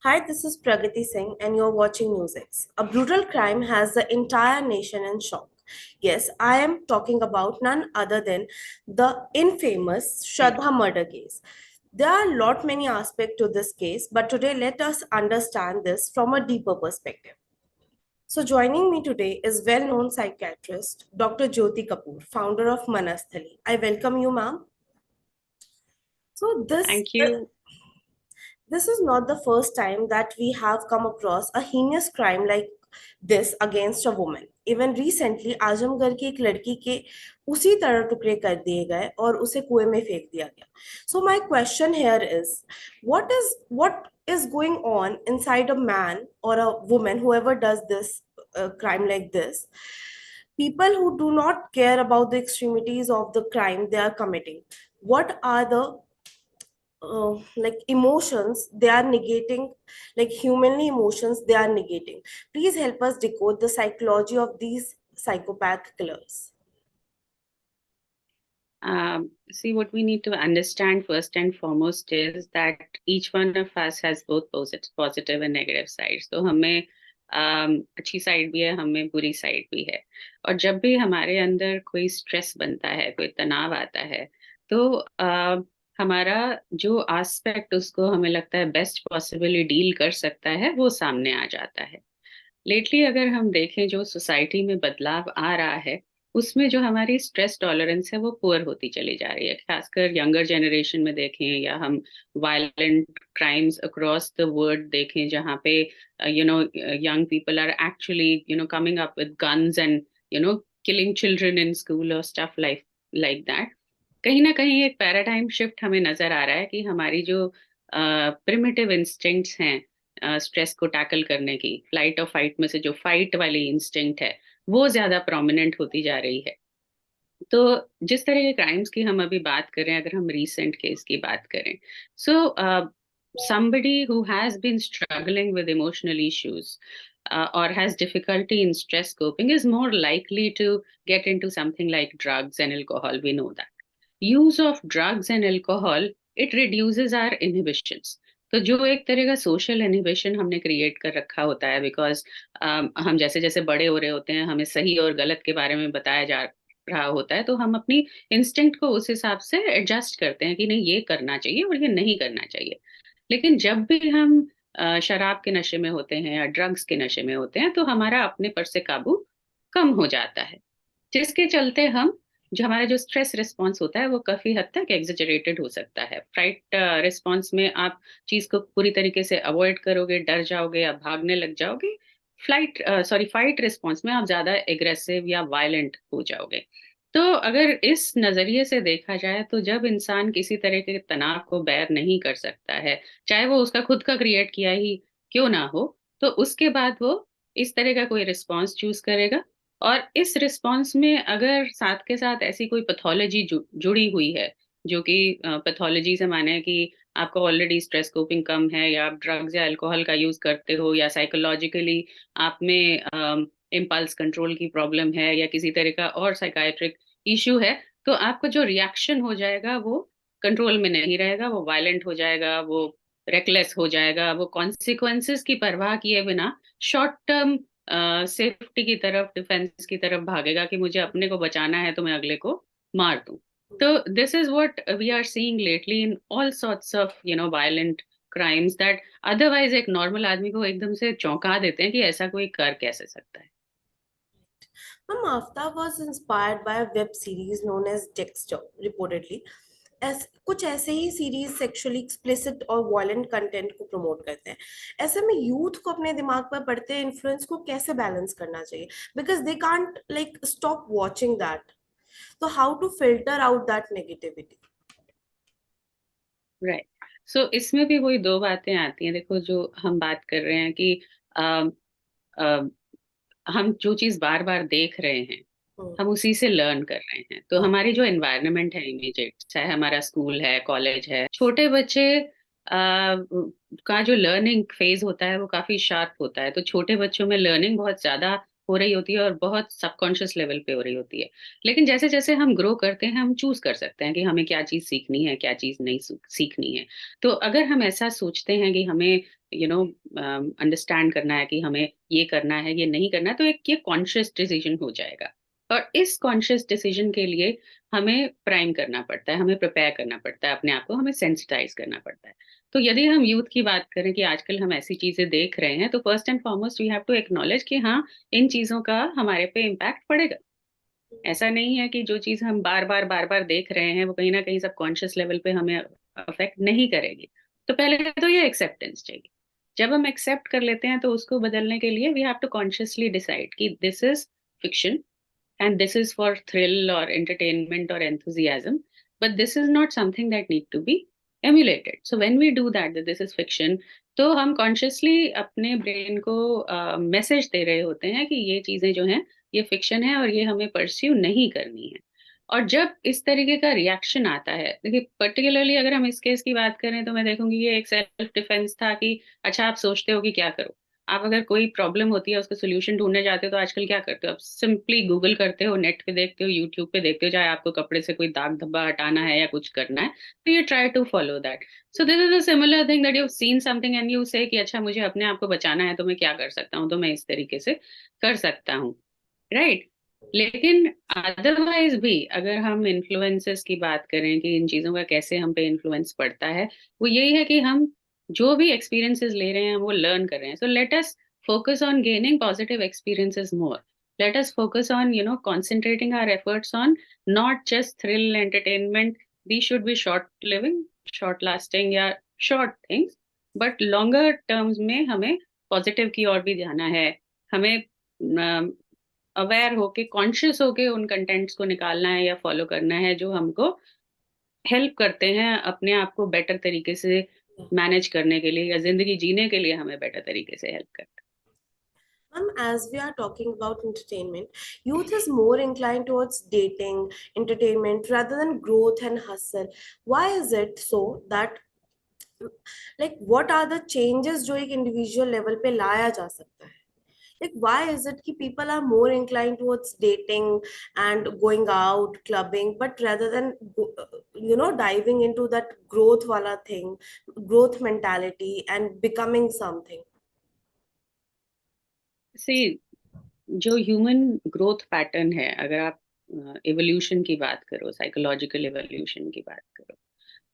Hi, this is Pragati Singh, and you're watching NewsX. A brutal crime has the entire nation in shock. Yes, I am talking about none other than the infamous Shraddha murder case. There are a lot many aspects to this case, but today let us understand this from a deeper perspective. So, joining me today is well-known psychiatrist Dr. Jyoti Kapoor, founder of Manasthali. I welcome you, ma'am. So, Thank you. this is not the first time that we have come across a heinous crime like this against a woman. Even recently, Azamgarh की एक लड़की के उसी तरह टुकड़े कर दिए गए और उसे कुएं में फेंक दिया गया. So my question here is, what is going on inside a man or a woman, whoever does this crime like this? People who do not care about the extremities of the crime they are committing. What are the like emotions they are negating, like humanly emotions they are negating? Please help us decode the psychology of these psychopath killers. See, what we need to understand first and foremost is that each one of us has both positive and negative sides. तो हमें अच्छी side भी है, हमें बुरी side भी है. और जब भी हमारे अंदर कोई स्ट्रेस बनता है, कोई तनाव आता है, तो हमारा जो एस्पेक्ट उसको हमें लगता है बेस्ट पॉसिबली डील कर सकता है, वो सामने आ जाता है. लेटली अगर हम देखें जो सोसाइटी में बदलाव आ रहा है उसमें जो हमारी स्ट्रेस टॉलरेंस है वो पुअर होती चली जा रही है. खासकर यंगर जनरेशन में देखें या हम violent crimes across the world देखें जहाँ पे young people are actually coming up with guns and killing children in school और स्टफ लाइक दैट. कहीं ना कहीं एक पैराडाइम शिफ्ट हमें नजर आ रहा है कि हमारी जो प्रिमिटिव इंस्टिंक्ट्स हैं स्ट्रेस को टैकल करने की, फ्लाइट और फाइट में से जो फाइट वाली इंस्टिंक्ट है वो ज्यादा प्रोमिनेंट होती जा रही है. तो जिस तरह के क्राइम्स की हम अभी बात कर रहे हैं, अगर हम रीसेंट केस की बात करें, सो somebody who has been struggling with emotional issues or has difficulty in stress coping is more likely to get into something like drugs and alcohol. We know that use of drugs and alcohol, it reduces our inhibitions. तो जो एक तरह का social inhibition हमने create कर रखा होता है, बिकॉज हम जैसे जैसे बड़े हो रहे होते हैं हमें सही और गलत के बारे में बताया जा रहा होता है, तो हम अपनी इंस्टिंक्ट को उस हिसाब से एडजस्ट करते हैं कि नहीं ये करना चाहिए और ये नहीं करना चाहिए. लेकिन जब भी हम शराब के नशे में होते हैं या ड्रग्स के नशे में होते हैं तो हमारा अपने पर से काबू कम हो जाता है, जिसके चलते हम जो हमारा जो स्ट्रेस रिस्पॉन्स होता है वो काफी हद तक एग्जेजरेटेड हो सकता है. फ्राइट रिस्पॉन्स में आप चीज को पूरी तरीके से अवॉइड करोगे, डर जाओगे या भागने लग जाओगे. फाइट रिस्पॉन्स में आप ज्यादा एग्रेसिव या वायलेंट हो जाओगे. तो अगर इस नजरिए से देखा जाए तो जब इंसान किसी तरह के तनाव को बेयर नहीं कर सकता है, चाहे वो उसका खुद का क्रिएट किया ही क्यों ना हो, तो उसके बाद वो इस तरह का कोई रिस्पॉन्स चूज करेगा. और इस रिस्पॉन्स में अगर साथ के साथ ऐसी कोई पैथोलॉजी जुड़ी हुई है, जो कि पैथोलॉजी से माने कि आपको ऑलरेडी स्ट्रेस कोपिंग कम है या आप ड्रग्स या अल्कोहल का यूज करते हो या साइकोलॉजिकली आप में इम्पल्स कंट्रोल की प्रॉब्लम है या किसी तरह का और साइकाइट्रिक इश्यू है, तो आपका जो रिएक्शन हो जाएगा वो कंट्रोल में नहीं रहेगा, वो वायलेंट हो जाएगा, वो रेकलेस हो जाएगा, वो कॉन्सिक्वेंसेस की परवाह किए बिना शॉर्ट टर्म सेफ्टी की तरफ, डिफेंस की तरफ भागेगा कि मुझे अपने को बचाना है तो मैं अगले को मार दूं. तो this is what we are seeing lately in all sorts of violent crimes that otherwise एक नॉर्मल आदमी को एकदम से चौंका देते हैं कि ऐसा कोई कर कैसे सकता है. Ma'am, Aftab was inspired by a web series known as Dexter, reportedly. कुछ ऐसे ही सीरीज सेक्सुअली एक्सप्लिसिट और वायलेंट कंटेंट को प्रमोट करते हैं. ऐसे में यूथ को अपने दिमाग पर पड़ते इन्फ्लुएंस को कैसे बैलेंस करना चाहिए? Because they can't like stop watching that. तो how to filter out that negativity? Right. So इसमें भी वही दो बातें आती हैं. देखो, जो हम बात कर रहे हैं कि हम जो चीज बार बार देख रहे हैं हम उसी से लर्न कर रहे हैं. तो हाँ. हमारी जो एनवायरनमेंट है इमीडिएट, चाहे हमारा स्कूल है, कॉलेज है, छोटे बच्चे का जो लर्निंग फेज होता है वो काफी शार्प होता है. तो छोटे बच्चों में लर्निंग बहुत ज्यादा हो रही होती है और बहुत सबकॉन्शियस लेवल पे हो रही होती है। लेकिन जैसे जैसे हम ग्रो करते हैं हम चूज कर सकते हैं कि हमें क्या चीज सीखनी है, क्या चीज नहीं सीखनी है। तो अगर हम ऐसा सोचते हैं कि हमें अंडरस्टैंड करना है कि हमें ये करना है ये नहीं करना है, तो एक ये कॉन्शियस डिसीजन हो जाएगा। और इस कॉन्शियस डिसीजन के लिए हमें प्राइम करना पड़ता है, हमें प्रिपेयर करना पड़ता है अपने आप को, हमें सेंसिटाइज करना पड़ता है। तो यदि हम यूथ की बात करें कि आजकल हम ऐसी चीजें देख रहे हैं, तो first and foremost we have to acknowledge कि हाँ, इन चीजों का हमारे पे इम्पैक्ट पड़ेगा। ऐसा नहीं है कि जो चीज हम बार बार देख रहे हैं वो कहीं ना कहीं सबकॉन्शियस लेवल पे हमें अफेक्ट नहीं करेगी। तो पहले तो ये एक्सेप्टेंस चाहिए। जब हम एक्सेप्ट कर लेते हैं तो उसको बदलने के लिए we have to consciously decide कि this is fiction and this is for thrill or entertainment or enthusiasm, but this is not something that need to be emulated. So when we do that this is fiction, तो हम consciously अपने brain को message दे रहे होते हैं कि ये चीजें जो हैं ये फिक्शन है और ये हमें परस्यू नहीं करनी है। और जब इस तरीके का रिएक्शन आता है, देखिए पर्टिकुलरली अगर हम इस केस की बात करें तो मैं देखूंगी ये एक सेल्फ डिफेंस था कि अच्छा आप सोचते हो कि क्या करो। आप अगर कोई प्रॉब्लम होती है उसका सोल्यूशन ढूंढने जाते हो तो आजकल क्या करते हो, आप सिंपली गूगल करते हो, नेट पे देखते हो, यूट्यूब पे देखते हो, चाहे आपको कपड़े से कोई दाग धब्बा हटाना है या कुछ करना है, तो you try to follow that. So this is a similar thing that you seen something and you say कि अच्छा मुझे अपने आप को बचाना है तो मैं क्या कर सकता हूँ, तो मैं इस तरीके से कर सकता हूँ, राइट। लेकिन अदरवाइज भी अगर हम इन्फ्लुएंसेस की बात करें कि इन चीजों का कैसे हम पे इन्फ्लुएंस पड़ता है, वो यही है कि हम जो भी एक्सपीरियंसेस ले रहे हैं वो लर्न कर रहे हैं। So let us focus on gaining positive experiences more. Let us focus on, concentrating our efforts on not just thrill entertainment. These should be short living, short lasting या short things, but longer terms में हमें positive की ओर भी जाना है। हमें aware होके, conscious होके उन कंटेंट्स को निकालना है या फॉलो करना है जो हमको हेल्प करते हैं अपने आप को बेटर तरीके से मैनेज करने के लिए या जिंदगी जीने के लिए हमें बेटर तरीके से हेल्प करते As we are talking about entertainment, youth is more inclined towards dating, entertainment rather than growth and hustle. Why is it so that, like, what are the changes जो एक individual level पे लाया जा सकता है? Like, why is it कि people are more inclined towards dating and going out, clubbing, but rather than diving into that growth वाला thing, growth mentality and becoming something? हैं। सी, जो ह्यूमन ग्रोथ पैटर्न है, अगर आप एवोल्यूशन की बात करो, साइकोलॉजिकल एवोल्यूशन की बात करो,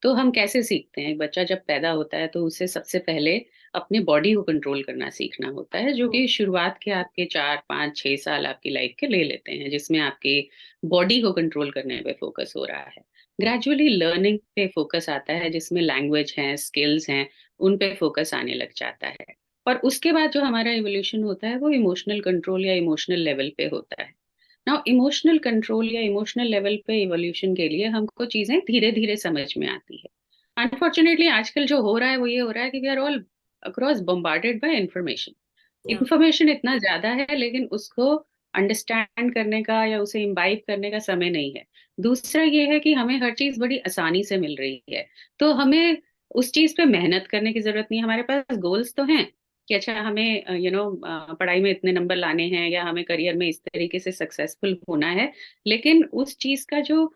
तो हम कैसे सीखते हैं। एक बच्चा जब पैदा होता है तो उसे सबसे पहले अपने बॉडी को कंट्रोल करना सीखना होता है, जो कि शुरुआत के आपके 4 5 6 साल आपकी लाइफ के ले लेते हैं, जिसमें आपके बॉडी को कंट्रोल करने पे फोकस हो रहा है। ग्रेजुअली लर्निंग पे फोकस आता है, जिसमें लैंग्वेज हैं, स्किल्स हैं, उन पे फोकस आने लग जाता है। और उसके बाद जो हमारा इवोल्यूशन होता है वो इमोशनल कंट्रोल या इमोशनल लेवल पे होता है। नाउ इमोशनल कंट्रोल या इमोशनल लेवल पे इवोल्यूशन के लिए हमको चीजें धीरे धीरे समझ में आती है। अनफॉर्चुनेटली आजकल जो हो रहा है वो ये हो रहा है कि we are all across bombarded by information. Yeah. Information इतना ज्यादा है लेकिन उसको अंडरस्टैंड करने का या उसे इम्बाइब करने का समय नहीं है। दूसरा ये है कि हमें हर चीज बड़ी आसानी से मिल रही है, तो हमें उस चीज पे मेहनत करने की जरूरत नहीं है। हमारे पास गोल्स तो हैं कि अच्छा हमें पढ़ाई में इतने नंबर लाने हैं या हमें करियर में इस तरीके से सक्सेसफुल होना है, लेकिन उस चीज का जो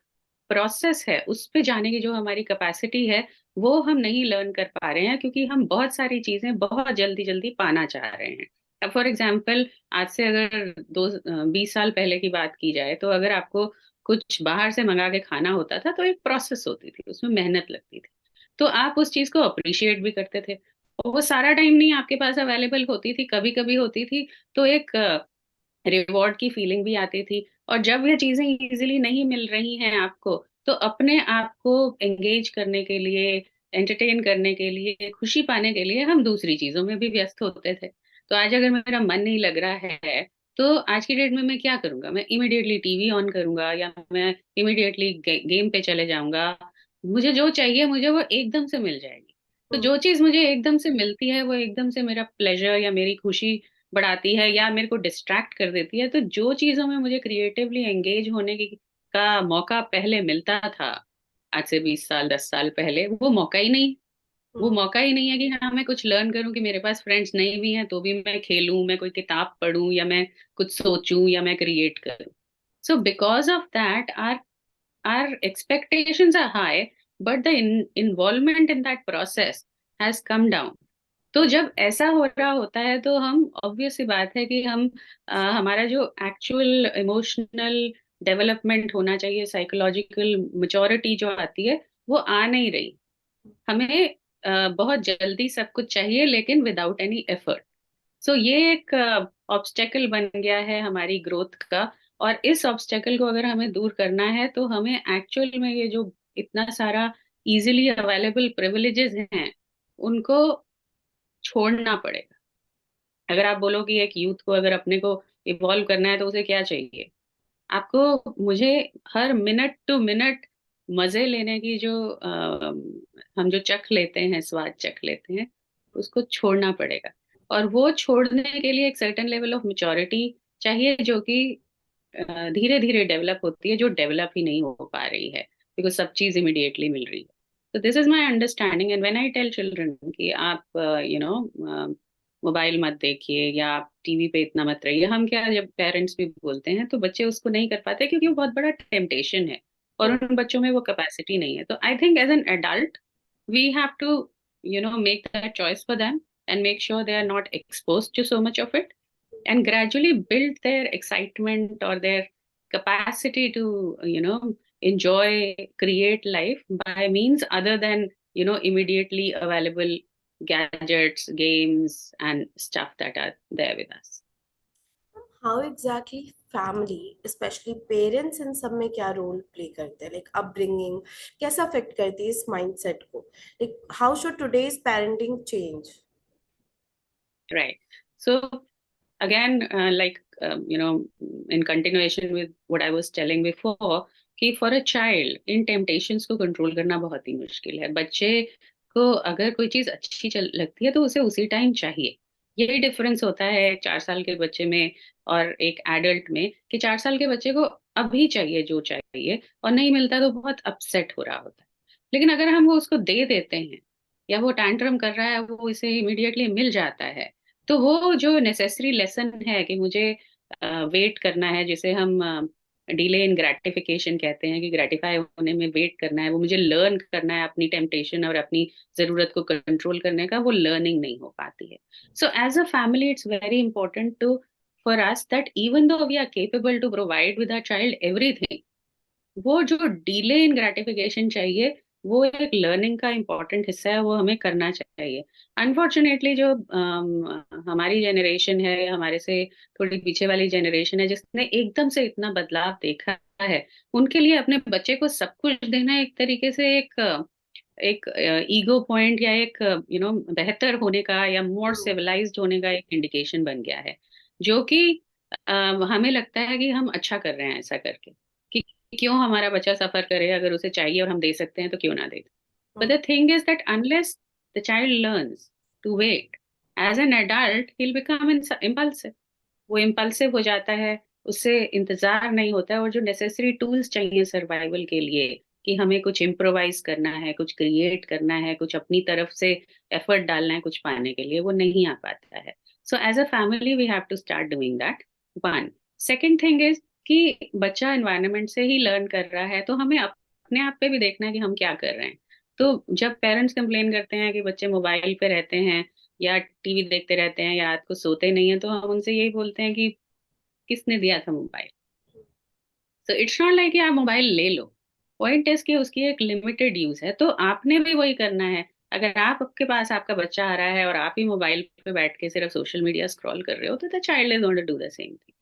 प्रोसेस है उस पे जाने की जो हमारी कैपेसिटी है वो हम नहीं लर्न कर पा रहे हैं, क्योंकि हम बहुत सारी चीजें बहुत जल्दी जल्दी पाना चाह रहे हैं। अब फॉर एग्जाम्पल, आज से अगर 20 साल पहले की बात की जाए तो अगर आपको कुछ बाहर से मंगा के खाना होता था तो एक प्रोसेस होती थी, उसमें मेहनत लगती थी, तो आप उस चीज को अप्रिशिएट भी करते थे। और वो सारा टाइम नहीं आपके पास अवेलेबल होती थी, कभी कभी होती थी, तो एक रिवॉर्ड की फीलिंग भी आती थी। और जब ये चीजें इजीली नहीं मिल रही हैं आपको, तो अपने आप को एंगेज करने के लिए, एंटरटेन करने के लिए, खुशी पाने के लिए हम दूसरी चीजों में भी व्यस्त होते थे। तो आज अगर मेरा मन नहीं लग रहा है तो आज की डेट में मैं क्या करूंगा, मैं इमिडिएटली टीवी ऑन करूंगा या मैं इमिडिएटली गेम पे चले जाऊंगा। मुझे जो चाहिए मुझे वो एकदम से मिल जाएगी। तो Hmm. जो चीज मुझे एकदम से मिलती है वो एकदम से मेरा प्लेजर या मेरी खुशी बढ़ाती है या मेरे को डिस्ट्रैक्ट कर देती है। तो जो चीजों में मुझे क्रिएटिवली एंगेज होने की का मौका पहले मिलता था, आज से 20 साल 10 साल पहले वो मौका ही नहीं। वो हम्म। मौका ही नहीं है कि हाँ मैं कुछ लर्न करूं, कि मेरे पास फ्रेंड्स नहीं भी हैं तो भी मैं खेलूं, मैं कोई किताब पढूं, या मैं कुछ सोचूं, या मैं क्रिएट करूं. So because of that our expectations are high, but the involvement in that process has come down. तो जब ऐसा हो रहा होता है तो हम ऑब्वियस सी बात है कि हम हमारा जो एक्चुअल इमोशनल डेवलपमेंट होना चाहिए, साइकोलॉजिकल मैच्योरिटी जो आती है, वो आ नहीं रही. हमें बहुत जल्दी सब कुछ चाहिए, लेकिन विदाउट एनी एफर्ट. सो ये एक ऑब्स्टेकल बन गया है हमारी ग्रोथ का. और इस ऑब्स्टेकल को अगर हमें दूर करना है तो हमें एक्चुअल में ये जो इतना सारा इजीली अवेलेबल प्रिविलेजेस हैं, उनको छोड़ना पड़ेगा. अगर आप बोलो कि एक यूथ को अगर अपने को इवॉल्व करना है तो उसे क्या चाहिए, आपको मुझे हर मिनट टू मिनट मजे लेने की जो हम जो चख लेते हैं, स्वाद चख लेते हैं, उसको छोड़ना पड़ेगा. और वो छोड़ने के लिए एक सर्टेन लेवल ऑफ मेच्योरिटी चाहिए, जो कि धीरे धीरे डेवलप होती है, जो डेवलप ही नहीं हो पा रही है बिकॉज सब चीज इमिडिएटली मिल रही है. तो this is my understanding. And when I tell children कि आप मोबाइल मत देखिए या आप टीवी पे इतना मत रहिए, हम क्या जब पेरेंट्स भी बोलते हैं तो बच्चे उसको नहीं कर पाते क्योंकि वो बहुत बड़ा टेम्पटेशन है और हम्म। उन बच्चों में वो कैपेसिटी नहीं है. तो I think as an adult we have to make that choice for them and make sure they are not exposed to so much of it, and gradually build their excitement or their capacity to enjoy, create life by means other than immediately available gadgets, games, and stuff that are there with us. How exactly family, specially parents, इन सब में क्या role play करते हैं? Like upbringing कैसा affect करती है इस माइंडसेट को? Like how should today's parenting change? Right. So again, in continuation with what I was telling before, कि for a child in temptations को कंट्रोल करना बहुत ही मुश्किल है. बच्चे को अगर कोई चीज अच्छी चल लगती है तो उसे उसी टाइम चाहिए. यही डिफरेंस होता है 4 साल के बच्चे में और एक एडल्ट में, कि 4 साल के बच्चे को अभी चाहिए जो चाहिए, और नहीं मिलता तो बहुत अपसेट हो रहा होता है. लेकिन अगर हम वो उसको दे देते हैं, या वो टैंट्रम कर रहा है, वो इसे इमीडिएटली मिल जाता है, तो वो जो नेसेसरी लेसन है कि मुझे वेट करना है, जिसे हम डिले इन ग्रेटिफिकेशन कहते हैं, कि ग्रेटिफाई होने में वेट करना है, वो मुझे लर्न करना है अपनी टेम्पटेशन और अपनी जरूरत को कंट्रोल करने का, वो लर्निंग नहीं हो पाती है. So as a family it's very important to for us that even though we are capable to provide with our child everything, वो जो डिले इन ग्रेटिफिकेशन चाहिए, वो एक लर्निंग का इम्पोर्टेंट हिस्सा है, वो हमें करना चाहिए. अनफॉर्चुनेटली जो हमारी जनरेशन है, हमारे से थोड़ी पीछे वाली जनरेशन है, जिसने एकदम से इतना बदलाव देखा है, उनके लिए अपने बच्चे को सब कुछ देना एक तरीके से एक ईगो पॉइंट, या एक बेहतर होने का या मोर सिविलाइज्ड होने का एक इंडिकेशन बन गया है, जो कि अ, हमें लगता है कि हम अच्छा कर रहे हैं ऐसा करके, कि क्यों हमारा बच्चा सफर करे, अगर उसे चाहिए और हम दे सकते हैं तो क्यों ना दे. But the thing is that unless the child learns to wait, as an adult he will become impulsive. वो इम्पल्सिव हो जाता है, उससे इंतजार नहीं होता है, और जो नेसेसरी टूल्स चाहिए सर्वाइवल के लिए, कि हमें कुछ इम्प्रोवाइज करना है, कुछ क्रिएट करना है, कुछ अपनी तरफ से एफर्ट डालना है कुछ पाने के लिए, वो नहीं आ पाता है. So as a family we have to start doing that. One. Second thing is कि बच्चा एनवायरनमेंट से ही लर्न कर रहा है, तो हमें अपने आप पे भी देखना है कि हम क्या कर रहे हैं. तो जब पेरेंट्स कंप्लेन करते हैं कि बच्चे मोबाइल पे रहते हैं या टीवी देखते रहते हैं या रात को सोते नहीं है, तो हम उनसे यही बोलते हैं कि किसने दिया था मोबाइल. तो इट्स नॉट लाइक कि आप मोबाइल ले लो. पॉइंट इज कि उसकी एक लिमिटेड यूज है, तो आपने भी वही करना है. अगर आपके पास आपका बच्चा आ रहा है और आप ही मोबाइल पे बैठ के सिर्फ सोशल मीडिया स्क्रॉल कर रहे हो, तो the child is going to do the same thing.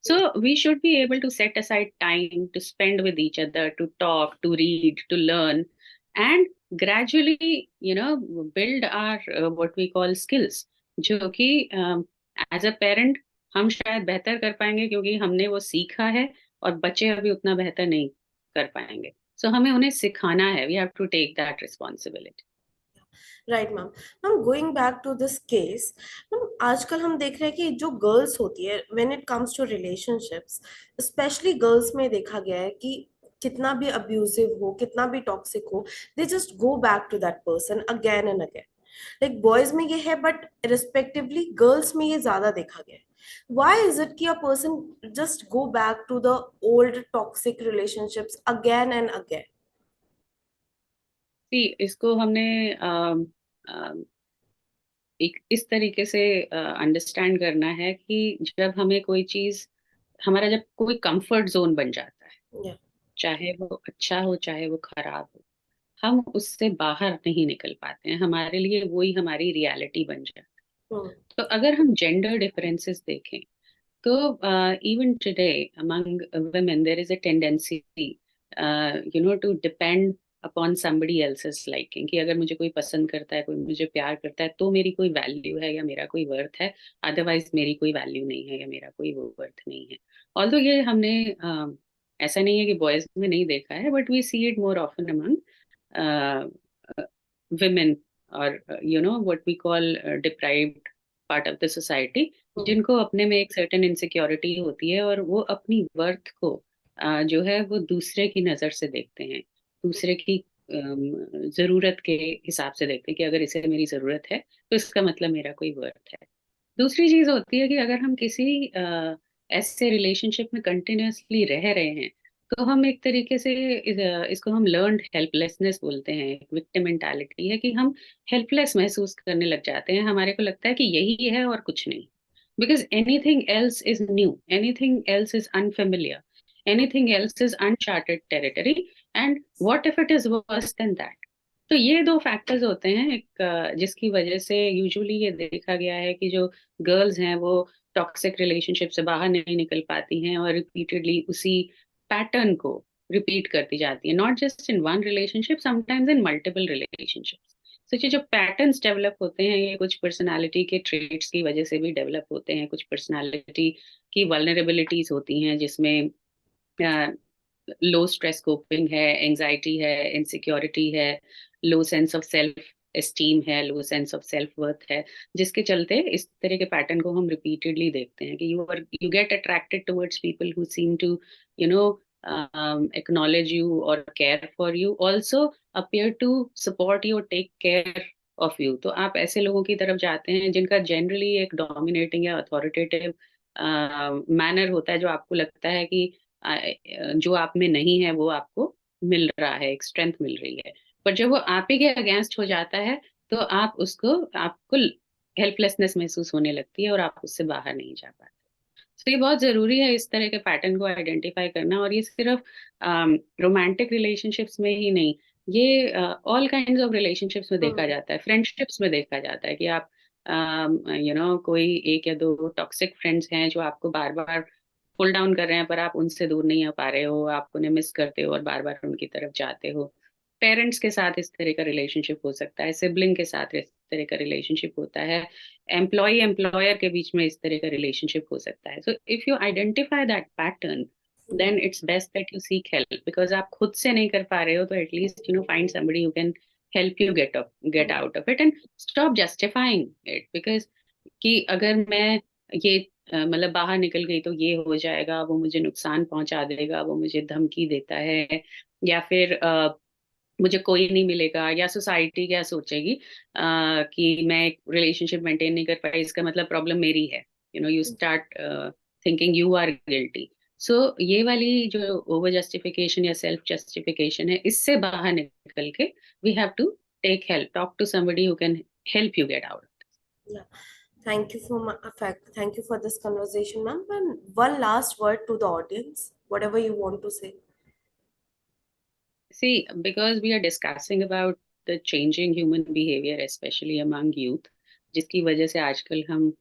So we should be able to set aside time to spend with each other, to talk, to read, to learn, and gradually, build our what we call skills. जो कि as a parent हम शायद बेहतर कर पाएंगे क्योंकि हमने वो सीखा है, और बच्चे अभी उतना बेहतर नहीं कर पाएंगे. सो हमें उन्हें सिखाना है. We have to take that responsibility. Right ma'am. Ma'am going back to this case, ma'am आजकल हम देख रहे हैं कि जो गर्ल्स होती है, when it comes to relationships, specially girls में देखा गया है कि कितना भी अब्यूजिव हो, कितना भी टॉक्सिक हो, they just go back to that person again and again. Like boys में ये है, बट रिस्पेक्टिवली गर्ल्स में ये ज्यादा देखा गया है। व्हाई इज इट कि a person just go back to the old toxic relationships again and again? See इसको हमने एक इस तरीके से अंडरस्टैंड करना है कि जब हमें कोई चीज, हमारा जब कोई कंफर्ट जोन बन जाता है, या। चाहे वो अच्छा हो चाहे वो खराब हो, हम उससे बाहर नहीं निकल पाते हैं, हमारे लिए वही हमारी रियलिटी बन जाती है। तो अगर हम जेंडर डिफरेंसेस देखें, तो even today among women there is a tendency to depend upon somebody else's liking, कि अगर मुझे कोई पसंद करता है, कोई मुझे प्यार करता है, तो मेरी कोई वैल्यू है या मेरा कोई वर्थ है, अदरवाइज मेरी कोई वैल्यू नहीं है या मेरा कोई वो वर्थ नहीं है। ऑल्दो ये हमने ऐसा नहीं है कि बॉयज में नहीं देखा है, but we see it more often among women, और what we call deprived part of the society, जिनको अपने में एक सर्टेन इनसिक्योरिटी होती है और वो अपनी वर्थ को जो है वो दूसरे की नजर से देखते हैं, दूसरे की जरूरत के हिसाब से देखते हैं कि अगर इसे मेरी जरूरत है तो इसका मतलब मेरा कोई वर्थ है। दूसरी चीज होती है कि अगर हम किसी ऐसे रिलेशनशिप में कंटिन्यूअसली रह रहे हैं, तो हम एक तरीके से इसको हम लर्नड हेल्पलेसनेस बोलते हैं, एक विक्टिम मेंटालिटी है कि हम हेल्पलेस महसूस करने लग जाते हैं, हमारे को लगता है कि यही है और कुछ नहीं, because anything else is new, anything else is unfamiliar, anything else is uncharted territory, and what if it is worse than that? तो ये दो फैक्टर्स होते हैं, एक जिसकी वजह से यूजुअली ये देखा गया है कि जो गर्ल्स हैं वो टॉक्सिक रिलेशनशिप से बाहर नहीं निकल पाती हैं और रिपीटेडली उसी पैटर्न को रिपीट करती जाती है, not just in one relationship, sometimes in multiple relationships. तो ये जो पैटर्न्स डेवलप होते हैं, ये कुछ पर्सनालिटी के ट्रेट्स की वजह से भी डेवलप होते हैं, कुछ पर्सनालिटी की वल्नरेबिलिटीज होती हैं, जिसमें लो स्ट्रेस कोपिंग है, एंजाइटी है, इनसिक्योरिटी है, लो सेंस ऑफ सेल्फ एस्टीम है, लो सेंस ऑफ सेल्फ वर्थ है, जिसके चलते इस तरह के पैटर्न को हम रिपीटेडली देखते हैं कि you get attracted towards people who seem to you know acknowledge you or care for you, also appear to support you or take care of you। तो आप ऐसे लोगों की तरफ जाते हैं जिनका जनरली एक डोमिनेटिंग या अथॉरिटेटिव मैनर होता है, जो आपको लगता है कि जो आप में नहीं है वो आपको मिल रहा है, एक स्ट्रेंथ मिल रही है। पर जब वो आप ही के अगेंस्ट हो जाता है, तो आपको हेल्पलेसनेस महसूस होने लगती है और आप उससे बाहर नहीं जा पाते। तो ये बहुत जरूरी है इस तरह के पैटर्न को आइडेंटिफाई करना, और ये सिर्फ रोमांटिक रिलेशनशिप्स में ही नहीं, ये ऑल काइंड्स ऑफ रिलेशनशिप्स में देखा हम्म। जाता है, फ्रेंडशिप्स में देखा जाता है कि आप कोई एक या दो टॉक्सिक फ्रेंड्स हैं जो आपको बार बार पुल डाउन कर रहे हैं, पर आप उनसे दूर नहीं आ पा रहे हो, आप उन्हें मिस करते हो और बार बार उनकी तरफ जाते हो। पेरेंट्स के साथ इस तरह का रिलेशनशिप हो सकता है, सिबलिंग के साथ इस तरह का रिलेशनशिप होता है, एम्प्लॉय एम्प्लॉयर के बीच में इस तरह का रिलेशनशिप हो सकता है। So if you identify that pattern, then it's best that you seek help, because आप खुद से नहीं कर पा रहे हो तो at least find somebody who can help you get out of it and stop justifying it, because कि अगर मैं ये मतलब बाहर निकल गई तो ये हो जाएगा, वो मुझे नुकसान पहुंचा देगा, वो मुझे धमकी देता है, या फिर मुझे कोई नहीं मिलेगा, या सोसाइटी क्या सोचेगी कि मैं एक रिलेशनशिप मेंटेन नहीं कर पाई, इसका मतलब प्रॉब्लम मेरी है। You start thinking you are guilty. So ये वाली जो ओवर जस्टिफिकेशन या सेल्फ जस्टिफिकेशन है, इससे बाहर निकल के we have to take help, talk to somebody who can help you get out. Yeah. Thank you for thank you for this conversation, ma'am. And one last word to the audience, whatever you want to say. See, because we are discussing about the changing human behavior, especially among youth, जिसकी वजह से आजकल हम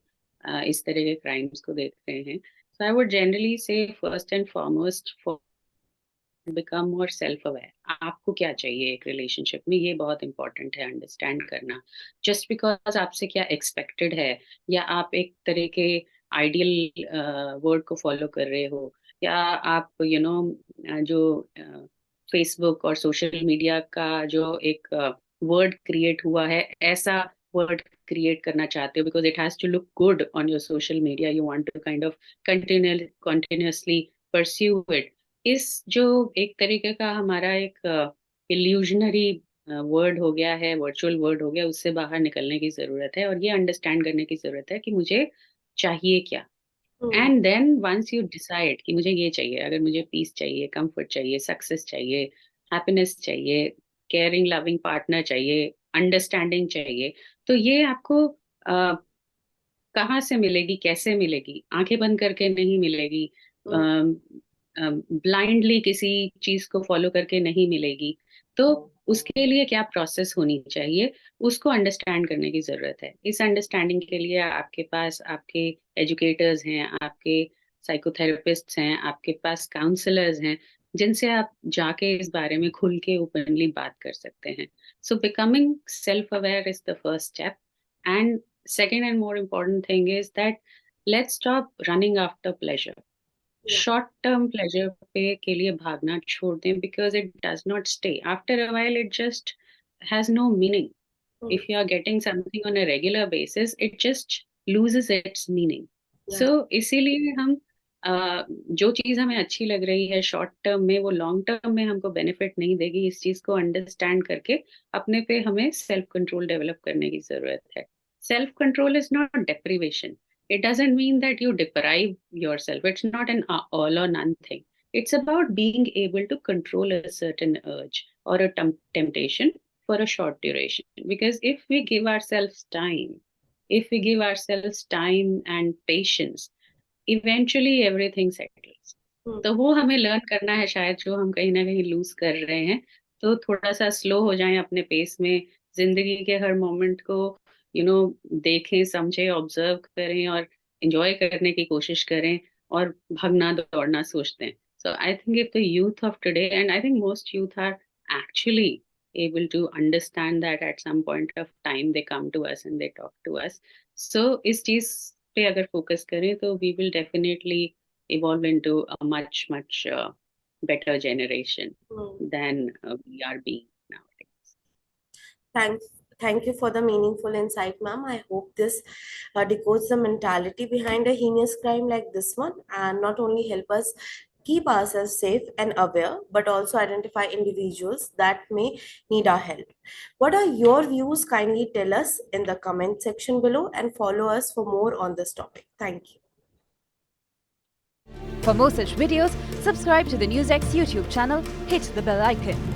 इस तरह के crimes को देख रहे हैं, so I would generally say first and foremost for become more self aware। आपको क्या चाहिए एक रिलेशनशिप में, ये बहुत इंपॉर्टेंट है अंडरस्टैंड करना। जस्ट बिकॉज आपसे क्या एक्सपेक्टेड है, या आप एक तरह के आइडियल वर्ड को फॉलो कर रहे हो, या आप जो फेसबुक और सोशल मीडिया का जो एक वर्ड क्रिएट हुआ है, ऐसा वर्ड क्रिएट करना चाहते हो, because it has to look good on your social media, you want to kind of continuously pursue it, इस जो एक तरीके का हमारा एक इल्यूजनरी वर्ड हो गया है, वर्चुअल वर्ड हो गया, उससे बाहर निकलने की जरूरत है और ये अंडरस्टैंड करने की जरूरत है कि मुझे चाहिए क्या। Hmm. And then once you decide कि मुझे ये चाहिए, अगर मुझे पीस चाहिए, कंफर्ट चाहिए, सक्सेस चाहिए, हैप्पीनेस चाहिए, केयरिंग लविंग पार्टनर चाहिए, अंडरस्टैंडिंग चाहिए, तो ये आपको कहाँ से मिलेगी, कैसे मिलेगी? आंखें बंद करके नहीं मिलेगी, हम्म। ब्लाइंडली किसी चीज को फॉलो करके नहीं मिलेगी। तो उसके लिए क्या प्रोसेस होनी चाहिए, उसको अंडरस्टैंड करने की जरूरत है। इस अंडरस्टैंडिंग के लिए आपके पास आपके एजुकेटर्स हैं, आपके साइकोथेरेपिस्ट्स हैं, आपके पास काउंसलर्स हैं, जिनसे आप जाके इस बारे में खुल के ओपनली बात कर सकते हैं। So becoming self aware is the first step. And second and more important thing is that let's stop running after pleasure. Yeah. Short term pleasure पे के लिए भागना छोड़ दें, because it does not stay. After a while it just has no meaning. Hmm. If you are getting something on a regular basis, it just loses its meaning. Yeah. So इसीलिए हम जो चीज हमें अच्छी लग रही है शॉर्ट टर्म में, वो लॉन्ग टर्म में हमको बेनिफिट नहीं देगी। इस चीज को अंडरस्टैंड करके अपने पे हमें सेल्फ कंट्रोल डेवलप करने की जरूरत है। Self control is not deprivation. It doesn't mean that you deprive yourself. It's not an all or none thing. It's about being able to control a certain urge or a temptation for a short duration. Because if we give ourselves time and patience, eventually everything settles. हम्म। तो वो हमें learn करना है शायद, जो हम कहीं ना कहीं लूज कर रहे हैं। तो थोड़ा सा स्लो हो जाएं अपने पेस में, जिंदगी के हर मोमेंट को देखें, समझें, ऑब्जर्व करें और एंजॉय करने की कोशिश करें, और भागना दौड़ना सोचते हैं। So I think if the youth of today, and I think most youth are actually able to understand that at some point of time they come to us and they talk to us. So इस चीज पे अगर focus करें तो we will definitely evolve into a much better generation hmm. than we are being nowadays. Thanks. Thank you for the meaningful insight, ma'am. I hope this decodes the mentality behind a heinous crime like this one, and not only help us keep ourselves safe and aware, but also identify individuals that may need our help. What are your views? Kindly tell us in the comment section below and follow us for more on this topic. Thank you. For more such videos, subscribe to the NewsX YouTube channel, hit the bell icon.